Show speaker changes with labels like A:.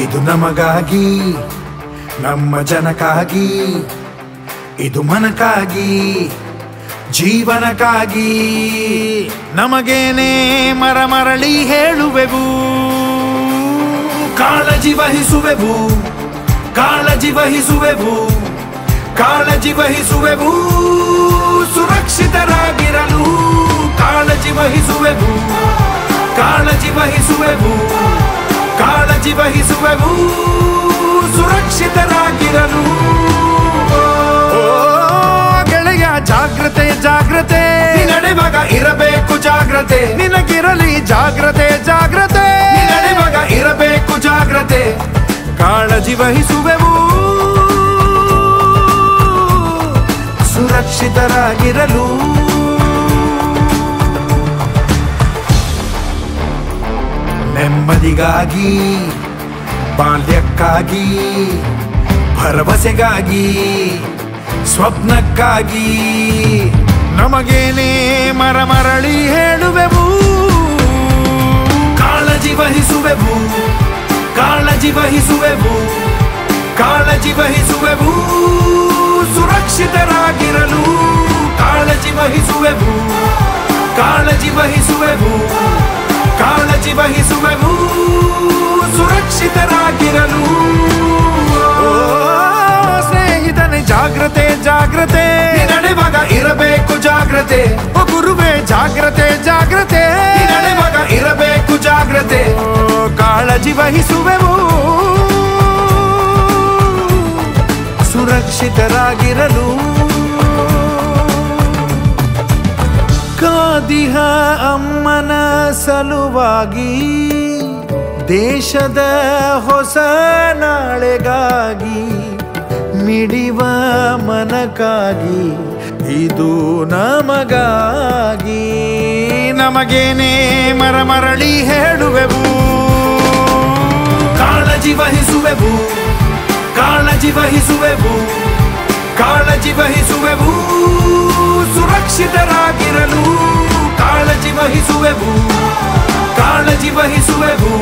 A: ಇದು ನಮಗಾಗಿ, ನಮ್ಮ ಜನಕ್ಕಾಗಿ, ಇದು ಮನಕ್ಕಾಗಿ, ಜೀವನಕ್ಕಾಗಿ. ನಮಗೇನೆ ಮರಳಿ ಹೇಳುವೆವು, ಕಾಳಜಿ ವಹಿಸುವೆವು, ಕಾಳಜಿ ವಹಿಸುವೆವು, ಕಾಳಜಿ ವಹಿಸುವೆವು, ಸುರಕ್ಷಿತರಾಗಿರಲು ಕಾಳಜಿ ವಹಿಸುವೆವು, ಕಾಳಜಿ ವಹಿಸುವೆವು, ಕಾಳಜಿ ವಹಿಸುವೆವು, ಸುರಕ್ಷಿತರಾಗಿರಲು. ಗೆಳೆಯ ಜಾಗ್ರತೆ ಜಾಗ್ರತೆ, ನಡೆವಾಗ ಇರಬೇಕು ಜಾಗ್ರತೆ, ನಿನಗಿರಲಿ ಜಾಗ್ರತೆ ಜಾಗ್ರತೆ, ನಡೆವಾಗ ಇರಬೇಕು ಜಾಗ್ರತೆ. ಕಾಳಜಿ ವಹಿಸುವೆವು, ಸುರಕ್ಷಿತರಾಗಿರಲು. ನೆಮ್ಮದಿಗಾಗಿ, ಬಾಲ್ಯಕ್ಕಾಗಿ, ಭರವಸೆಗಾಗಿ, ಸ್ವಪ್ನಕ್ಕಾಗಿ ನಮಗೇನೆ ಮರಳಿ ಹೇಳುವೆವು, ಕಾಳಜಿ ವಹಿಸುವೆವು, ಕಾಳಜಿ ವಹಿಸುವೆವು, ಕಾಳಜಿ ವಹಿಸುವೆವು, ಸುರಕ್ಷಿತರಾಗಿರಲು ಕಾಳಜಿ ವಹಿಸುವೆವು, ಕಾಳಜಿ ವಹಿಸುವೆವು, ಕಾಳಜಿ ವಹಿಸುವೆವು, ಸುರಕ್ಷಿತರಾಗಿರಲು. ಸ್ನೇಹಿತನೇ ಜಾಗ್ರತೆ ಜಾಗ್ರತೆ, ನಡೆವಾಗ ಇರಬೇಕು ಜಾಗ್ರತೆ. ಗುರುವೇ ಜಾಗ್ರತೆ ಜಾಗ್ರತೆ, ನಡೆವಾಗ ಇರಬೇಕು ಜಾಗ್ರತೆ. ಕಾಳಜಿ ವಹಿಸುವೆವು, ಸುರಕ್ಷಿತರಾಗಿರಲು. ಕಾದಿಹ ಅಮ್ಮನ ಸಲುವಾಗಿ, ದೇಶದ ಹೊಸ ನಾಳೆಗಾಗಿ, ಮಿಡಿವ ಮನಕ್ಕಾಗಿ, ಇದು ನಮಗಾಗಿ. ನಮಗೇನೆ ಮರಳಿ ಹೇಳುವೆವು, ಕಾಳಜಿ ವಹಿಸುವೆವು, ಕಾಳಜಿ ವಹಿಸುವೆವು, ಕಾಳಜಿ ವಹಿಸುವೆವು, ಸುರಕ್ಷಿತರಾಗಿರಲು ಕಾಳಜಿ ವಹಿಸುವೆವು, ಕಾಳಜಿ ವಹಿಸುವೆವು.